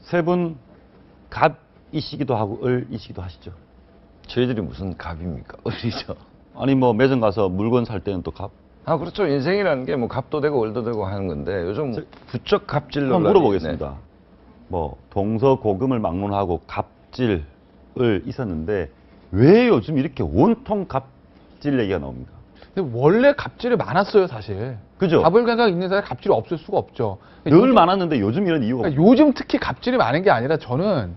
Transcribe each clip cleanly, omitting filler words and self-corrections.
세 분 갑이시기도 하고 을이시기도 하시죠? 저희들이 무슨 갑입니까? 을이죠. 아니 뭐 매점 가서 물건 살 때는 또 갑. 아 그렇죠. 인생이라는 게 뭐 갑도 되고 을도 되고 하는 건데 요즘 부쩍 갑질로 한번 물어보겠습니다. 뭐 동서고금을 막론하고 갑질을 있었는데 왜 요즘 이렇게 온통 갑질 얘기가 나옵니까? 근데 원래 갑질이 많았어요, 사실. 그죠? 갑을 생각 있는 사람이 갑질이 없을 수가 없죠. 늘 많았는데 요즘 이런 이유가 그러니까 요즘 특히 갑질이 많은 게 아니라 저는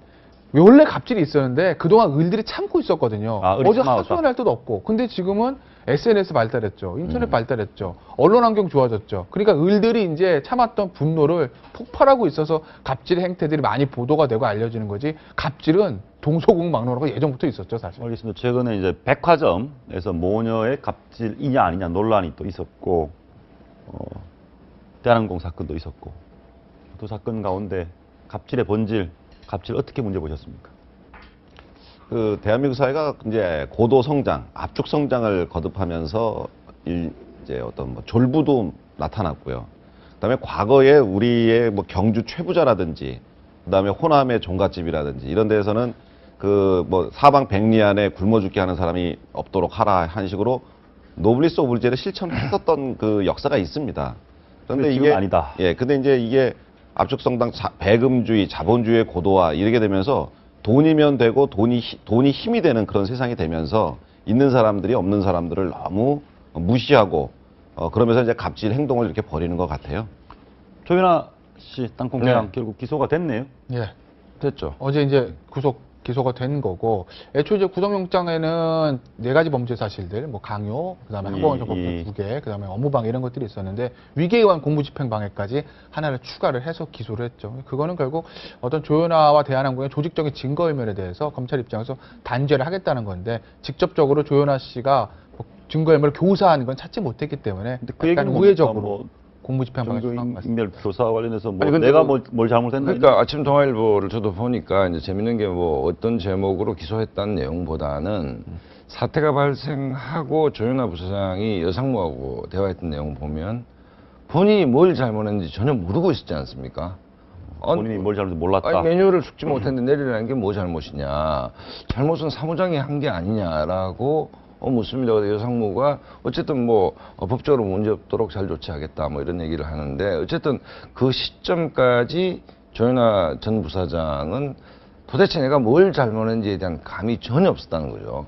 원래 갑질이 있었는데 그동안 을들이 참고 있었거든요. 아, 을이 어제 참아왔다. 하소연할 때도 없고. 근데 지금은 SNS 발달했죠. 인터넷 발달했죠. 언론 환경 좋아졌죠. 그러니까 을들이 이제 참았던 분노를 폭발하고 있어서 갑질의 행태들이 많이 보도가 되고 알려지는 거지. 갑질은 동서고금 막론하고 예전부터 있었죠, 사실. 알겠습니다. 최근에 이제 백화점에서 모녀의 갑질이냐 아니냐 논란이 또 있었고, 대한항공 사건도 있었고, 두 사건 가운데 갑질의 본질, 갑질 어떻게 문제 보셨습니까? 그 대한민국 사회가 이제 고도 성장, 압축 성장을 거듭하면서 이제 어떤 뭐 졸부도 나타났고요. 그다음에 과거에 우리의 뭐 경주 최부자라든지, 그다음에 호남의 종갓집이라든지 이런 데에서는 그 뭐 사방 백리 안에 굶어 죽게 하는 사람이 없도록 하라 한 식으로 노블리스 오블제를 실천했었던 그 역사가 있습니다. 그런데 지금 이게 아니다. 예, 근데 이제 이게 압축 성장, 배금주의, 자본주의의 고도화 이렇게 되면서 돈이면 되고 돈이 힘이 되는 그런 세상이 되면서 있는 사람들이 없는 사람들을 너무 무시하고 그러면서 이제 갑질 행동을 이렇게 벌이는 것 같아요. 조윤아 씨 땅콩회장 네. 결국 기소가 됐네요. 예. 됐죠. 어제 이제 기소가 된 거고, 애초에 이제 구속영장에는 4가지 범죄 사실들, 뭐 강요, 그다음에 항공원 정법법 2개, 그다음에 업무방해 이런 것들이 있었는데 위계에 의한 공무집행방해까지 하나를 추가를 해서 기소를 했죠. 그거는 결국 어떤 조현아와 대한항공의 조직적인 증거인멸에 대해서 검찰 입장에서 단죄를 하겠다는 건데, 직접적으로 조현아 씨가 뭐 증거인멸을 교사한 건 찾지 못했기 때문에 근데 그 약간 얘기는 우회적으로 뭐 공무집행방해 수사한 것 같습니다. 증거인멸 교사와 관련해서 뭐 아니, 근데 내가 그- 뭘 잘못했나? 그러니까 아침 동아일보를 저도 보니까 이제 재밌는 게 뭐 어떤 제목으로 기소했다는 내용보다는 사태가 발생하고 조현아 부사장이 여상무하고 대화했던 내용을 보면 본인이 뭘 잘못했는지 전혀 모르고 있었지 않습니까? 본인이 뭘 잘못했는지 몰랐다. 아니, 메뉴를 숙지 못했는데 내리라는 게 뭐 잘못이냐. 잘못은 사무장이 한 게 아니냐라고 묻습니다. 그래서 여상무가 어쨌든 뭐 법적으로 문제 없도록 잘 조치하겠다 뭐 이런 얘기를 하는데 어쨌든 그 시점까지 조현아 전 부사장은 도대체 내가 뭘 잘못했는지에 대한 감이 전혀 없었다는 거죠.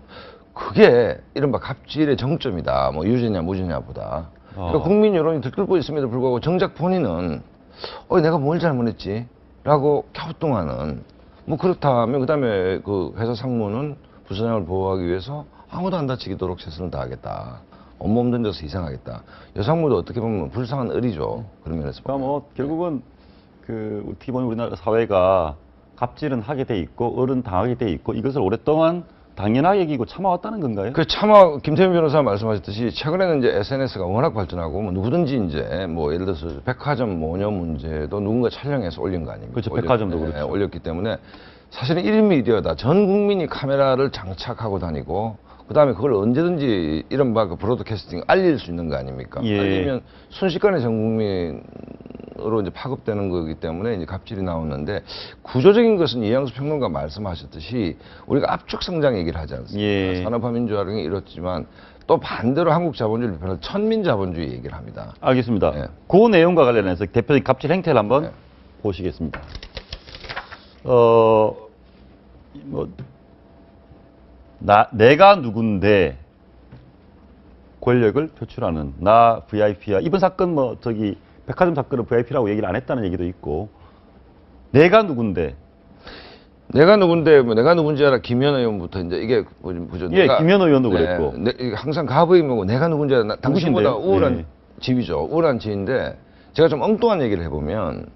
그게 이른바 갑질의 정점이다. 뭐 유죄냐 무죄냐보다. 그러니까 국민 여론이 들끓고 있음에도 불구하고 정작 본인은 내가 뭘 잘못했지? 라고 갸우뚱하는 뭐 그렇다면 그다음에 그 회사 상무는 부사장을 보호하기 위해서 아무도 안 다치도록 최선을 다하겠다. 온몸 던져서 희생하겠다. 여상무도 어떻게 보면 불쌍한 을이죠. 그런 면에서. 그러니까 뭐 결국은 그 어떻게 보면 우리나라 사회가 갑질은 하게 돼 있고 을은 당하게 돼 있고 이것을 오랫동안 당연하게 여기고 참아왔다는 건가요? 그 차마 김태현 변호사 말씀하셨듯이 최근에는 이제 SNS가 워낙 발전하고 뭐 누구든지 이제 뭐 예를 들어서 백화점 모녀 문제도 누군가 촬영해서 올린 거 아닙니까? 그렇죠. 백화점도 그렇죠. 올렸기 때문에 사실은 1미디어다. 전 국민이 카메라를 장착하고 다니고 그다음에 그걸 언제든지 이른바 그 브로드캐스팅 알릴 수 있는 거 아닙니까? 예. 알리면 순식간에 전 국민으로 이제 파급되는 거기 때문에 이제 갑질이 나오는데 구조적인 것은 이양수 평론가 말씀하셨듯이 우리가 압축 성장 얘기를 하지 않습니까? 예. 산업화 민주화는 이렇지만 또 반대로 한국 자본주의를 비판할 천민 자본주의 얘기를 합니다. 알겠습니다. 예. 그 내용과 관련해서 대표적인 갑질 행태를 한번 예. 보시겠습니다. 내가 누군데 권력을 표출하는 나 VIP야. 이번 사건 뭐 저기 백화점 사건은 VIP라고 얘기를 안 했다는 얘기도 있고 내가 누군데 내가 누군데 뭐 내가 누군지 알아 김현 의원부터 이제 이게 보죠. 예, 김현 의원도 네, 그랬고 항상 갑의 뭐고 내가 누군지 알아. 당신보다 누구신데요? 우월한 네. 지위죠. 우월한 지위인데 제가 좀 엉뚱한 얘기를 해보면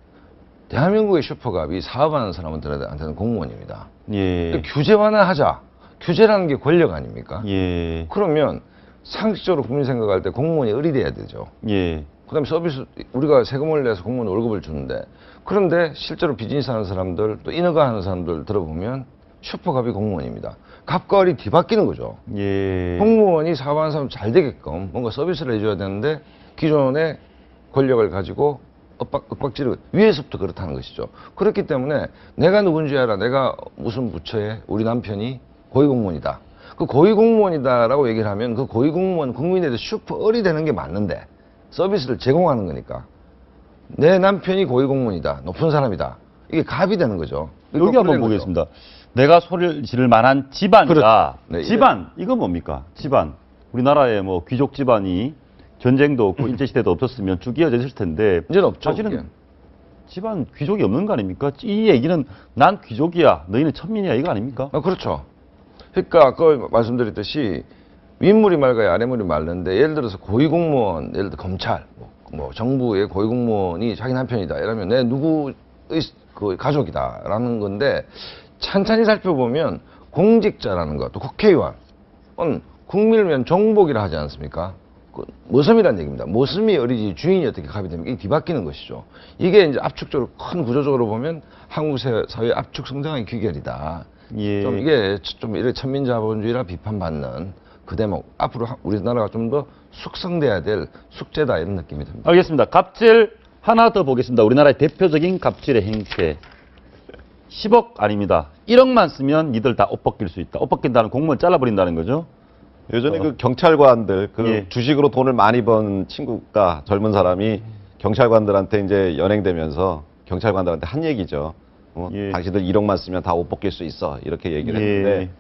대한민국의 슈퍼갑이 사업하는 사람들한테는 공무원입니다. 예. 그러니까 규제 완화하자. 규제라는 게 권력 아닙니까? 예. 그러면 상식적으로 국민 생각할 때 공무원이 을이 돼야 되죠. 예. 그다음에 서비스 우리가 세금을 내서 공무원 월급을 주는데 그런데 실제로 비즈니스 하는 사람들 또 인허가 하는 사람들 들어보면 슈퍼갑이 공무원입니다. 갑과 을이 뒤바뀌는 거죠. 예. 공무원이 사업하는 사람 잘 되게끔 뭔가 서비스를 해줘야 되는데 기존의 권력을 가지고 윽박지르 위에서부터 그렇다는 것이죠. 그렇기 때문에 내가 누군지 알아. 내가 무슨 부처에 우리 남편이 고위공무원이다. 그 고위공무원이다라고 얘기를 하면 그 고위공무원 국민에 대해 슈퍼을이 되는 게 맞는데 서비스를 제공하는 거니까 내 남편이 고위공무원이다. 높은 사람이다. 이게 갑이 되는 거죠. 여기 한번 보겠습니다. 내가 소리를 지를 만한 집안이다. 그렇죠. 네, 집안, 이건 뭡니까? 집안. 우리나라에 뭐 귀족 집안이 전쟁도 없고 일제시대도 없었으면 쭉 이어져 있을 텐데 이제는 없죠. 사실은 그게. 집안 귀족이 없는 거 아닙니까? 이 얘기는 난 귀족이야, 너희는 천민이야 이거 아닙니까? 그렇죠. 그러니까 아까 말씀드렸듯이 윗물이 맑아야 아랫물이 맑는데 예를 들어서 고위공무원, 예를 들어 검찰, 뭐 정부의 고위공무원이 자기 남편이다 이러면 내 누구의 그 가족이다라는 건데 찬찬히 살펴보면 공직자라는 것, 또 국회의원, 국민을 위한 정복이라 하지 않습니까? 모섬이라는 얘기입니다. 모섬이 어리지 주인이 어떻게 갑이 됩니까? 이게 뒤바뀌는 것이죠. 이게 이제 압축적으로 큰 구조적으로 보면 한국 사회 압축 성장의 귀결이다. 예. 좀 이게 좀 이렇게 천민자본주의라 비판받는 그 대목 앞으로 우리나라가 좀 더 숙성돼야 될 숙제다 이런 느낌이 듭니다. 알겠습니다. 갑질 하나 더 보겠습니다. 우리나라의 대표적인 갑질의 행태. 10억 아닙니다. 1억만 쓰면 니들 다 옷 벗길 수 있다. 옷 벗긴다는 공무원 잘라버린다는 거죠. 예전에 그 경찰관들 그 예. 주식으로 돈을 많이 번 친구가 젊은 사람이 경찰관들한테 이제 연행되면서 경찰관들한테 한 얘기죠. 예. 당신들 1억만 쓰면 다 옷 벗길 수 있어 이렇게 얘기를 예. 했는데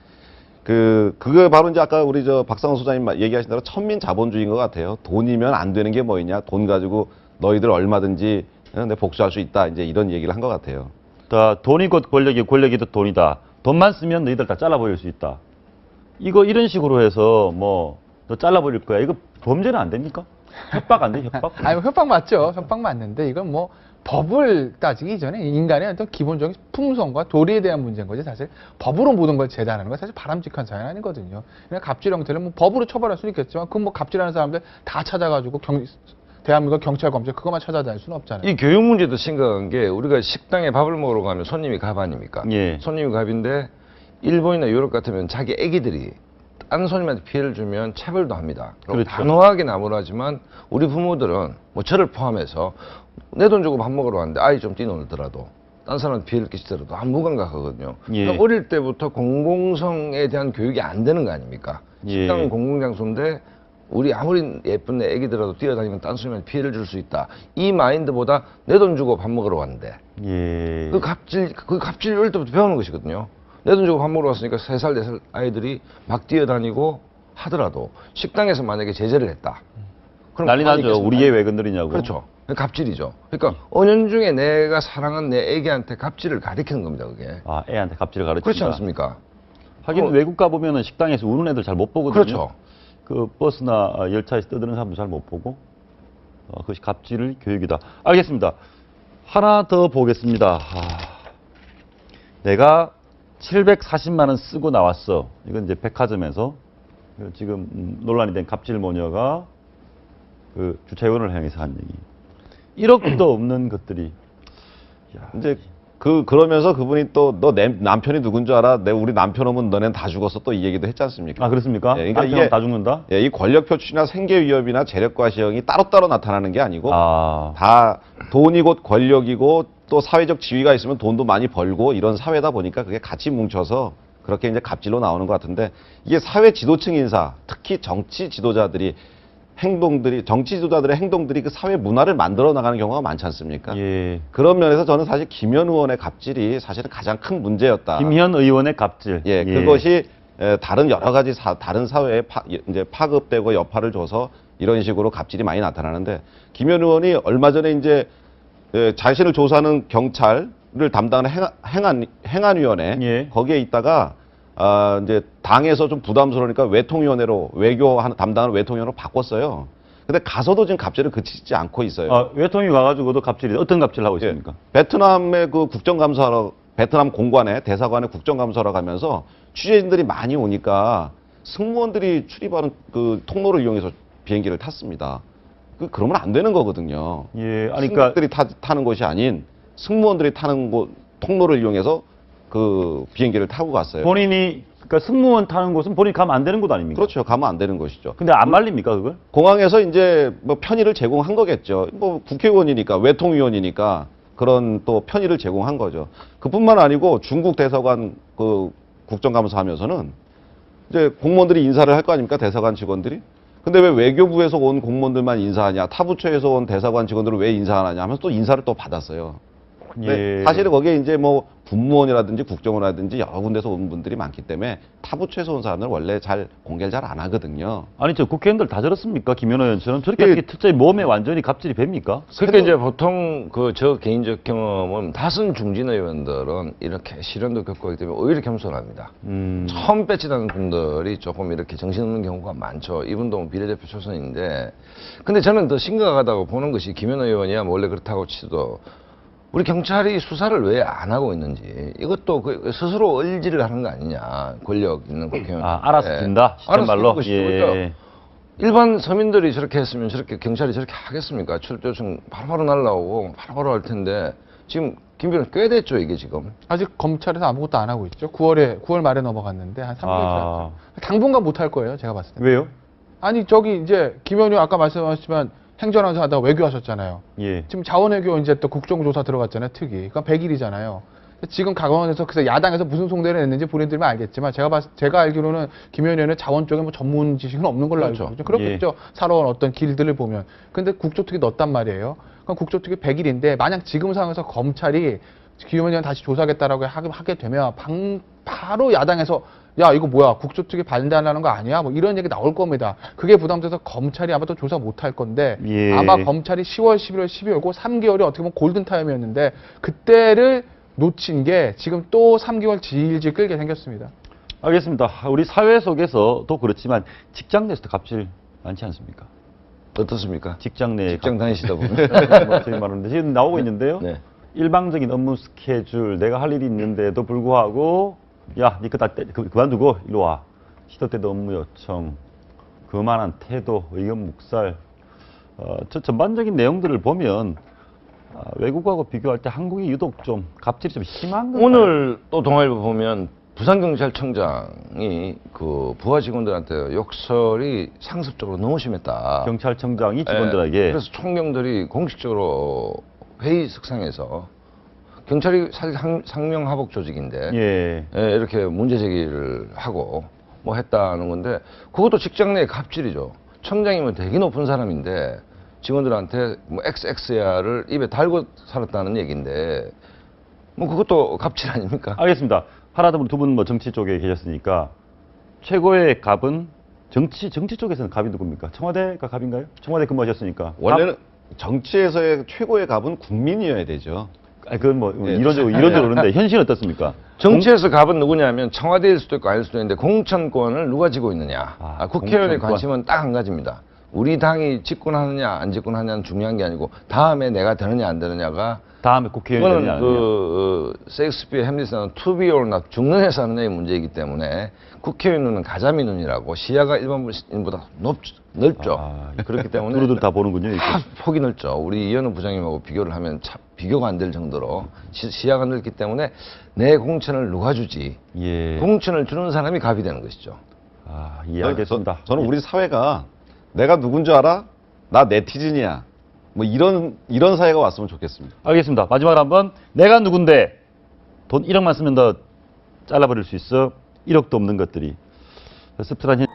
그게 바로 이제 아까 우리 저 박상호 소장님 얘기하신 대로 천민 자본주의인 것 같아요. 돈이면 안 되는 게 뭐 있냐? 돈 가지고 너희들 얼마든지 내 복수할 수 있다. 이제 이런 얘기를 한 것 같아요. 다 돈이 곧 권력이, 권력이 곧 돈이다. 돈만 쓰면 너희들 다 잘라버릴 수 있다. 이거 이런 식으로 해서 뭐 너 잘라버릴 거야. 이거 범죄는 안 됩니까? 협박 안 돼? 협박? 아니, 협박 맞죠. 협박 맞는데 이건 뭐 법을 따지기 이전에 인간의 어떤 기본적인 품성과 도리에 대한 문제인 거지. 사실 법으로 모든 걸 제단하는 건 사실 바람직한 사연 아니거든요. 그냥 갑질 형태를 뭐 법으로 처벌할 수는 있겠지만 그 뭐 갑질하는 사람들 다 찾아가지고 대한민국 경찰 검찰 그것만 찾아다닐 수는 없잖아요. 이 교육 문제도 심각한 게 우리가 식당에 밥을 먹으러 가면 손님이 갑 아닙니까? 예. 손님이 갑인데 일본이나 유럽 같으면 자기 애기들이 다른 손님한테 피해를 주면 체벌도 합니다. 그리고 그렇죠. 단호하게 나무라지만 우리 부모들은 뭐 저를 포함해서 내 돈 주고 밥 먹으러 왔는데 아이 좀 뛰놀더라도 딴 사람한테 피해를 끼치더라도 아무 감각하거든요. 예. 그러니까 어릴 때부터 공공성에 대한 교육이 안 되는 거 아닙니까? 예. 식당은 공공장소인데 우리 아무리 예쁜 내 애기들라도 뛰어다니면 딴 손님한테 피해를 줄 수 있다. 이 마인드보다 내 돈 주고 밥 먹으러 왔는데 예. 그 갑질 어릴 때부터 배우는 것이거든요. 내 돈 주고 밥 먹으러 왔으니까 3살, 4살 아이들이 막 뛰어다니고 하더라도 식당에서 만약에 제재를 했다. 그럼 난리 가만히 나죠. 있겠습니까? 우리 애 왜 건드리냐고. 그렇죠. 갑질이죠. 그러니까 은연중에 내가 사랑한 내 애기한테 갑질을 가리키는 겁니다. 그게. 아, 애한테 갑질을 가르친다. 그렇지 않습니까? 하긴 외국 가보면은 식당에서 우는 애들 잘 못 보거든요. 그렇죠. 그 버스나 열차에서 떠드는 사람도 잘 못 보고 그것이 갑질 교육이다. 알겠습니다. 하나 더 보겠습니다. 내가 740만 원 쓰고 나왔어. 이건 이제 백화점에서 지금 논란이 된 갑질 모녀가 그 주차요원을 향해서 한 얘기. 1억도 없는 것들이. 야, 이제 그러면서 그분이 또 너 내 남편이 누군 줄 알아? 우리 남편 오면 너넨 다 죽었어. 또 이 얘기도 했지 않습니까? 아 그렇습니까? 예, 그러니까 남편 다 죽는다? 예, 이 권력 표출이나 생계 위협이나 재력 과시형이 따로따로 나타나는 게 아니고 아, 다 돈이 곧 권력이고 또 사회적 지위가 있으면 돈도 많이 벌고 이런 사회다 보니까 그게 같이 뭉쳐서 그렇게 이제 갑질로 나오는 것 같은데 이게 사회 지도층 인사, 특히 정치 지도자들의 행동들이 그 사회 문화를 만들어 나가는 경우가 많지 않습니까? 예. 그런 면에서 저는 사실 김현 의원의 갑질이 사실은 가장 큰 문제였다. 김현 의원의 갑질. 예, 그것이 다른 여러 가지 다른 사회에 이제 파급되고 여파를 줘서 이런 식으로 갑질이 많이 나타나는데 김현 의원이 얼마 전에 이제 자신을 조사하는 경찰을 담당하는 행안위원회 예. 거기에 있다가 이제 당에서 좀 부담스러우니까 외통위원회로 담당하는 외통위원회로 바꿨어요. 근데 가서도 지금 갑질을 그치지 않고 있어요. 아, 외통이 와가지고도 갑질이 어떤 갑질을 하고 있습니까? 베트남의 그 국정감사하러 베트남 공관에 대사관에 국정감사하러 가면서 취재진들이 많이 오니까 승무원들이 출입하는 그 통로를 이용해서 비행기를 탔습니다. 그러면 안 되는 거거든요. 예, 아니 그러니까 승객들이 타는 것이 아닌 승무원들이 타는 통로를 이용해서 그 비행기를 타고 갔어요. 본인이 그러니까 승무원 타는 곳은 본인이 가면 안 되는 곳 아닙니까? 그렇죠. 가면 안 되는 것이죠. 근데 안 말립니까 그걸? 공항에서 이제 뭐 편의를 제공한 거겠죠. 뭐 국회의원이니까 외통위원이니까 그런 또 편의를 제공한 거죠. 그뿐만 아니고 중국 대사관 그 국정감사 하면서는 이제 공무원들이 인사를 할 거 아닙니까? 대사관 직원들이. 근데 왜 외교부에서 온 공무원들만 인사하냐? 타 부처에서 온 대사관 직원들은 왜 인사 안 하냐? 하면서 또 인사를 또 받았어요. 근데 예. 사실은 거기에 이제 뭐 군무원이라든지 국정원이라든지 여러 군데서 온 분들이 많기 때문에 타부처에서 온 사람들은 원래 잘 공개를 잘 안 하거든요. 아니 저 국회의원들 다 저렇습니까? 김현호 의원처럼 저렇게 예. 어떻게 특자의 몸에 완전히 갑질이 뱀니까? 그러니까 이제 보통 그 저 개인적 경험은 다선 중진 의원들은 이렇게 시련도 겪고 있기 때문에 오히려 겸손합니다. 처음 배치하는 분들이 조금 이렇게 정신없는 경우가 많죠. 이분도 비례대표 초선인데. 근데 저는 더 심각하다고 보는 것이 김현호 의원이야 뭐 원래 그렇다고 치도 우리 경찰이 수사를 왜 안 하고 있는지 이것도 그 스스로 을지를 하는 거 아니냐. 권력 있는 국회의원. 아 알아서 진다. 시점 알아서 말로. 하는 것이죠. 그러니까 일반 서민들이 저렇게 했으면 저렇게 경찰이 저렇게 하겠습니까? 출조 요청 바로바로 날라오고 바로바로 할 텐데 지금 김병현 꽤 됐죠 이게 지금. 아직 검찰에서 아무것도 안 하고 있죠. 9월 말에 넘어갔는데 한 3개월 아. 당분간 못 할 거예요. 제가 봤을 때. 왜요? 아니 저기 이제 김현우 아까 말씀하셨지만 행정안사 하다가 외교하셨잖아요. 예. 지금 자원외교 이제 또 국정조사 들어갔잖아요. 특위. 그러니까 100일이잖아요. 지금 강원에서 그래서 야당에서 무슨 송대를 냈는지 본인들만 알겠지만 제가 알기로는 김현우 의원은 자원 쪽에 뭐 전문 지식은 없는 걸로 그렇죠. 알고 있거든요. 그렇겠죠. 살아온 어떤 길들을 보면. 근데 국조특위 넣었단 말이에요. 그럼 국조특위 100일인데 만약 지금 상황에서 검찰이 김현우 의원 다시 조사하겠다라고 하게 되면 바로 야당에서 야 이거 뭐야 국조특위 반대하는 거 아니야? 뭐 이런 얘기 나올 겁니다. 그게 부담돼서 검찰이 아마 또 조사 못 할 건데 예. 아마 검찰이 10월, 11월, 12월고 3개월이 어떻게 보면 골든타임이었는데 그때를 놓친 게 지금 또 3개월 질질 끌게 생겼습니다. 알겠습니다. 우리 사회 속에서도 그렇지만 직장 내에서도 갑질 많지 않습니까? 어떻습니까? 직장 내 직장 다니시다 보면. 뭐 저희 말하는데 지금 나오고 있는데요. 네. 일방적인 업무 스케줄, 내가 할 일이 있는데도 불구하고 야, 니 그만두고 이리 와. 시도 때도 업무 요청, 그만한 태도, 의견 묵살. 저 전반적인 내용들을 보면 외국하고 비교할 때 한국이 유독 좀 갑질이 좀 심한 것 오늘 또 동아일보 보면 부산경찰청장이 그 부하 직원들한테 욕설이 상습적으로 너무 심했다. 경찰청장이 예, 직원들에게 그래서 총경들이 공식적으로 회의석상에서 경찰이 사실 상명하복 조직인데 예. 예, 이렇게 문제 제기를 하고 뭐 했다는 건데 그것도 직장 내 갑질이죠. 청장이면 되게 높은 사람인데 직원들한테 뭐 XX야를 입에 달고 살았다는 얘기인데 뭐 그것도 갑질 아닙니까? 알겠습니다. 하나도 두 분 뭐 정치 쪽에 계셨으니까 최고의 갑은 정치 쪽에서는 갑이 누굽니까? 청와대가 갑인가요? 청와대 근무하셨으니까. 원래는 정치에서의 최고의 갑은 국민이어야 되죠. 그건 뭐 예. 이론적으로 그런데 현실은 어떻습니까? 정치에서 갑은 누구냐면 청와대일 수도 있고 아닐 수도 있는데 공천권을 누가 쥐고 있느냐. 국회의원의 공천권. 관심은 딱 한 가지입니다. 우리 당이 집권하느냐 안 집권하느냐는 중요한 게 아니고 다음에 내가 되느냐 안 되느냐가 다음에 국회의원이 되느냐 그거는 아니냐. 셰익스피어 햄릿은 to be or not 죽는 해서 하느냐의 문제이기 때문에 국회의원 눈은 가자미 눈이라고 시야가 일반 시민보다 넓죠. 그렇기 때문에 두루두루 다 보는군요. 이렇게. 폭이 넓죠. 우리 이현우 부장님하고 비교를 하면 참 비교가 안 될 정도로 시야가 넓기 때문에 내 공천을 누가 주지? 예. 공천을 주는 사람이 갑이 되는 것이죠. 이해하겠습니다. 저는 우리 사회가 내가 누군 줄 알아? 나 네티즌이야. 뭐 이런 사회가 왔으면 좋겠습니다. 알겠습니다. 마지막으로 한번 내가 누군데 돈 1억만 쓰면 더 잘라버릴 수 있어. 1억도 없는 것들이 씁쓸한 현실.